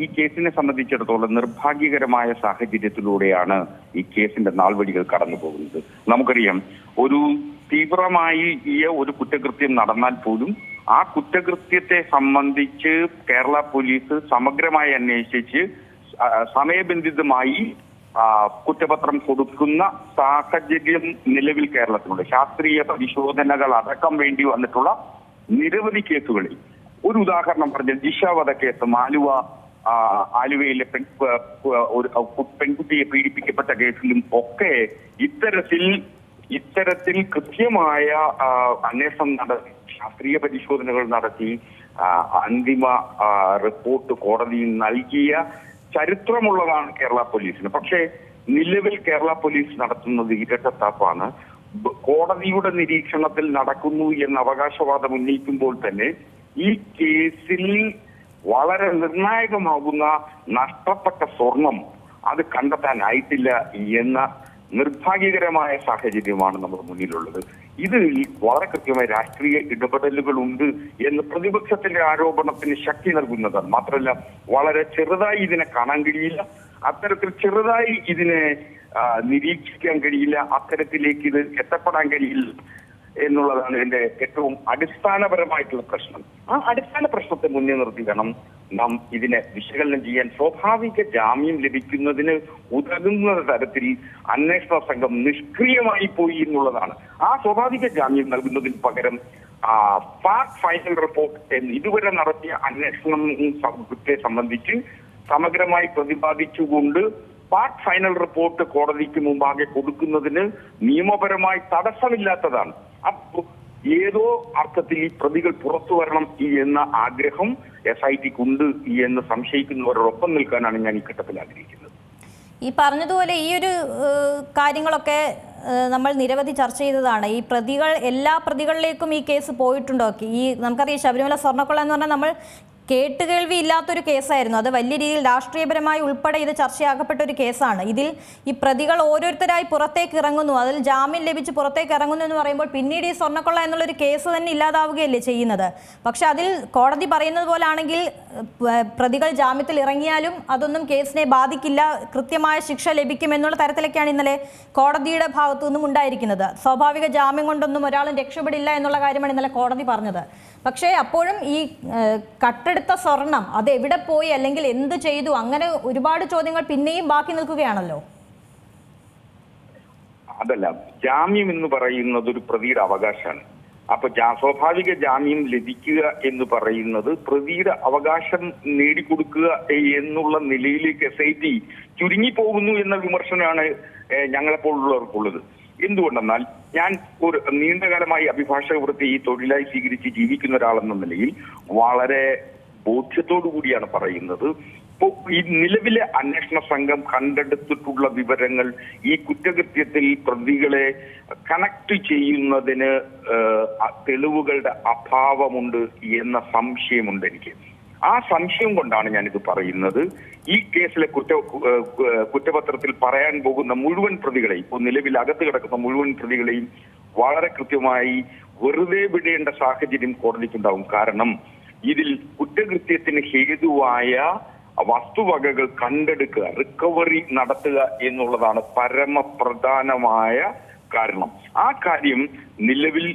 ഈ കേസിനെ സംബന്ധിച്ചിടത്തോളം നിർഭാഗ്യകരമായ സാഹചര്യത്തിലൂടെയാണ് ഈ കേസിന്റെ നാൾവഴികൾ കടന്നു പോകുന്നത്. നമുക്കറിയാം, ഒരു തീവ്രമായി ഒരു കുറ്റകൃത്യം നടന്നാൽ പോലും ആ കുറ്റകൃത്യത്തെ സംബന്ധിച്ച് കേരള പോലീസ് സമഗ്രമായി അന്വേഷിച്ച് സമയബന്ധിതമായി കുറ്റപത്രം കൊടുക്കുന്ന സാഹചര്യം നിലവിൽ കേരളത്തിലുണ്ട്. ശാസ്ത്രീയ പരിശോധനകൾ അടക്കം വേണ്ടി വന്നിട്ടുള്ള നിരവധി കേസുകളിൽ ഒരു ഉദാഹരണം പറഞ്ഞാൽ ജിഷ വധക്കേസ്, ആലുവയിലെ ഒരു പെൺകുട്ടിയെ പീഡിപ്പിക്കപ്പെട്ട കേസിലും ഒക്കെ ഇത്തരത്തിൽ കൃത്യമായ അന്വേഷണം നടത്തി, ശാസ്ത്രീയ പരിശോധനകൾ നടത്തി അന്തിമ റിപ്പോർട്ട് കോടതിയിൽ നൽകിയ ചരിത്രമുള്ളതാണ് കേരള പോലീസിന്. പക്ഷേ നിലവിൽ കേരള പോലീസ് നടത്തുന്നത് ഇരട്ടത്താപ്പാണ്. കോടതിയുടെ നിരീക്ഷണത്തിൽ നടക്കുന്നു എന്ന അവകാശവാദം ഉന്നയിക്കുമ്പോൾ തന്നെ ഈ കേസിൽ വളരെ നിർണായകമാകുന്ന നഷ്ടപ്പെട്ട സ്വർണം അത് കണ്ടെത്താനായിട്ടില്ല എന്ന നിർഭാഗ്യകരമായ സാഹചര്യമാണ് നമ്മുടെ മുന്നിലുള്ളത്. ഇതിൽ വളരെ കൃത്യമായ രാഷ്ട്രീയ ഇടപെടലുകളുണ്ട് എന്ന് പ്രതിപക്ഷത്തിന്റെ ആരോപണത്തിന് ശക്തി നൽകുന്നതാണ്. മാത്രമല്ല, വളരെ ചെറുതായി ഇതിനെ കാണാൻ കഴിയില്ല, അത്തരത്തിൽ ചെറുതായി ഇതിനെ നിരീക്ഷിക്കാൻ കഴിയില്ല, അത്തരത്തിലേക്ക് ഇത് എത്തപ്പെടാൻ കഴിയില്ല എന്നുള്ളതാണ് ഇതിന്റെ ഏറ്റവും അടിസ്ഥാനപരമായിട്ടുള്ള പ്രശ്നം. ആ അടിസ്ഥാന പ്രശ്നത്തെ മുന്നിൽ നിർത്തി വേണം നാം ഇതിനെ വിശകലനം ചെയ്യാൻ. സ്വാഭാവിക ജാമ്യം ലഭിക്കുന്നതിന് ഉതകുന്ന തരത്തിൽ അന്വേഷണ സംഘം നിഷ്ക്രിയമായി പോയി എന്നുള്ളതാണ്. ആ സ്വാഭാവിക ജാമ്യം നൽകുന്നതിന് പകരം ഫാക്ട് ഫൈനൽ റിപ്പോർട്ട് എന്ന് ഇതുവരെ നടത്തിയ അന്വേഷണത്തെ സംബന്ധിച്ച് സമഗ്രമായി പ്രതിപാദിച്ചുകൊണ്ട് പാർട്ട് ഫൈനൽ റിപ്പോർട്ട് കോടതിക്ക് മുമ്പാകെ കൊടുക്കുന്നതിന് നിയമപരമായി തടസ്സമില്ലാത്തതാണ്. അപ്പോൾ ഏതോ അർത്ഥത്തിൽ ഈ പ്രതികൾ പുറത്തു വരണം എന്ന ആഗ്രഹം SITക്കുണ്ട് എന്ന് സംശയിക്കുന്നവരോടൊപ്പം നിൽക്കാനാണ് ഞാൻ ഈ ഘട്ടത്തിൽ ആഗ്രഹിക്കുന്നത്. ഈ പറഞ്ഞതുപോലെ ഈ ഒരു കാര്യങ്ങളൊക്കെ നമ്മൾ നിരവധി ചർച്ച ചെയ്തതാണ്. ഈ പ്രതികൾ, എല്ലാ പ്രതികളിലേക്കും ഈ കേസ് പോയിട്ടുണ്ടോ? നമുക്കറിയാം, ശബരിമല സ്വർണ്ണക്കൊള്ള എന്ന് പറഞ്ഞാൽ നമ്മൾ കേട്ടുകേൾവി ഇല്ലാത്തൊരു കേസായിരുന്നു. അത് വലിയ രീതിയിൽ രാഷ്ട്രീയപരമായി ഉൾപ്പെടെ ഇത് ചർച്ചയാക്കപ്പെട്ട ഒരു കേസാണ്. ഇതിൽ ഈ പ്രതികൾ ഓരോരുത്തരായി പുറത്തേക്ക് ഇറങ്ങുന്നു, അതിൽ ജാമ്യം ലഭിച്ച് പുറത്തേക്ക് ഇറങ്ങുന്നു എന്ന് പറയുമ്പോൾ പിന്നീട് ഈ സ്വർണ്ണക്കൊള്ള എന്നുള്ളൊരു കേസ് തന്നെ ഇല്ലാതാവുകയല്ലേ ചെയ്യുന്നത്. പക്ഷെ അതിൽ കോടതി പറയുന്നത് പോലാണെങ്കിൽ പ്രതികൾ ജാമ്യത്തിൽ ഇറങ്ങിയാലും അതൊന്നും കേസിനെ ബാധിക്കില്ല, കൃത്യമായ ശിക്ഷ ലഭിക്കും എന്നുള്ള തരത്തിലൊക്കെയാണ് ഇന്നലെ കോടതിയുടെ ഭാഗത്തു നിന്നും ഉണ്ടായിരിക്കുന്നത്. സ്വാഭാവിക ജാമ്യം കൊണ്ടൊന്നും ഒരാളും രക്ഷപ്പെടില്ല എന്നുള്ള കാര്യമാണ് ഇന്നലെ കോടതി പറഞ്ഞത്. പക്ഷേ അപ്പോഴും ഈ കട്ടെടുത്ത സ്വർണം അത് എവിടെ പോയി, അല്ലെങ്കിൽ എന്ത് ചെയ്തു, അങ്ങനെ ഒരുപാട് ചോദ്യങ്ങൾ പിന്നെയും ബാക്കി നിൽക്കുകയാണല്ലോ. അതല്ല, ജാമ്യം എന്ന് പറയുന്നത് ഒരു പ്രതിയുടെ അവകാശമാണ്. അപ്പൊ സ്വാഭാവിക ജാമ്യം ലഭിക്കുക എന്ന് പറയുന്നത് പ്രതിയുടെ അവകാശം നേടിക്കൊടുക്കുക എന്നുള്ള നിലയിലേക്ക് SIT ചുരുങ്ങിപ്പോകുന്നു എന്ന വിമർശനമാണ് ഞങ്ങളെപ്പോലുള്ളവർക്കുള്ളത്. എന്തുകൊണ്ടെന്നാൽ, ഞാൻ ഒരു നീണ്ടകാലമായി അഭിഭാഷക വൃത്തി ഈ തൊഴിലായി സ്വീകരിച്ച് ജീവിക്കുന്ന ഒരാളെന്ന നിലയിൽ വളരെ ബോധ്യത്തോടു കൂടിയാണ് പറയുന്നത്. ഇപ്പോൾ ഈ നിലവിലെ അന്വേഷണ സംഘം കണ്ടെടുത്തിട്ടുള്ള വിവരങ്ങൾ ഈ കുറ്റകൃത്യത്തിൽ പ്രതികളെ കണക്ട് ചെയ്യുന്നതിന് തെളിവുകളുടെ അഭാവമുണ്ട് എന്ന സംശയമുണ്ട് എനിക്ക്. ആ സംശയം കൊണ്ടാണ് ഞാനിത് പറയുന്നത്. ഈ കേസിലെ കുറ്റപത്രത്തിൽ പറയാൻ പോകുന്ന മുഴുവൻ പ്രതികളെയും, ഇപ്പോൾ നിലവിൽ അകത്ത് കിടക്കുന്ന മുഴുവൻ പ്രതികളെയും വളരെ കൃത്യമായി വെറുതെ വിടേണ്ട സാഹചര്യം കോടതിക്കുണ്ടാവും. കാരണം ഇതിൽ കുറ്റകൃത്യത്തിന് ഹേതുവായ വസ്തുവകകൾ കണ്ടെടുക്കുക, റിക്കവറി നടത്തുക എന്നുള്ളതാണ് പരമപ്രധാനമായ കാരണം. ആ കാര്യം നിലവിൽ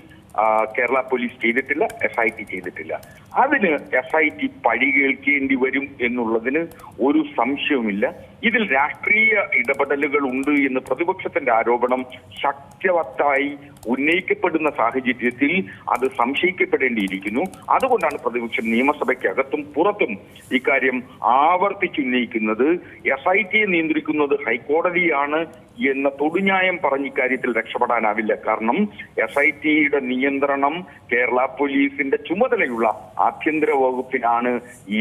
കേരള പോലീസ് ചെയ്തിട്ടില്ല, SIT ചെയ്തിട്ടില്ല. അതിന് SIT പഴി കേൾക്കേണ്ടി വരും എന്നുള്ളതിന് ഒരു സംശയവുമില്ല. ഇതിൽ രാഷ്ട്രീയ ഇടപെടലുകൾ ഉണ്ട് എന്ന് പ്രതിപക്ഷത്തിന്റെ ആരോപണം ശക്തവത്തായി ഉന്നയിക്കപ്പെടുന്ന സാഹചര്യത്തിൽ അത് സംശയിക്കപ്പെടേണ്ടിയിരിക്കുന്നു. അതുകൊണ്ടാണ് പ്രതിപക്ഷം നിയമസഭയ്ക്കകത്തും പുറത്തും ഇക്കാര്യം ആവർത്തിച്ചുന്നയിക്കുന്നത്. SITയെ നിയന്ത്രിക്കുന്നത് ഹൈക്കോടതിയാണ് എന്ന തൊടുന്യായം പറഞ്ഞ ഇക്കാര്യത്തിൽ രക്ഷപ്പെടാനാവില്ല. കാരണം SITയുടെ നിയന്ത്രണം കേരള പോലീസിന്റെ ചുമതലയുള്ള ആഭ്യന്തര വകുപ്പിനാണ്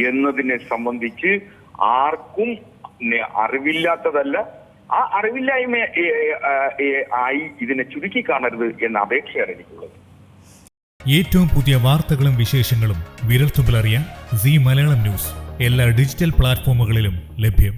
എന്നതിനെ സംബന്ധിച്ച് ആർക്കും അറിവില്ലാത്തതല്ല. ആ അറിവില്ലായ്മ ആയി ഇതിനെ ചുരുക്കി കാണരുത് എന്ന അപേക്ഷയാണ് എനിക്കുള്ളത്. ഏറ്റവും പുതിയ വാർത്തകളും വിശേഷങ്ങളും വിരൽത്തുമ്പിലറിയാൻ Zee മലയാളം ന്യൂസ് എല്ലാ ഡിജിറ്റൽ പ്ലാറ്റ്ഫോമുകളിലും ലഭ്യം.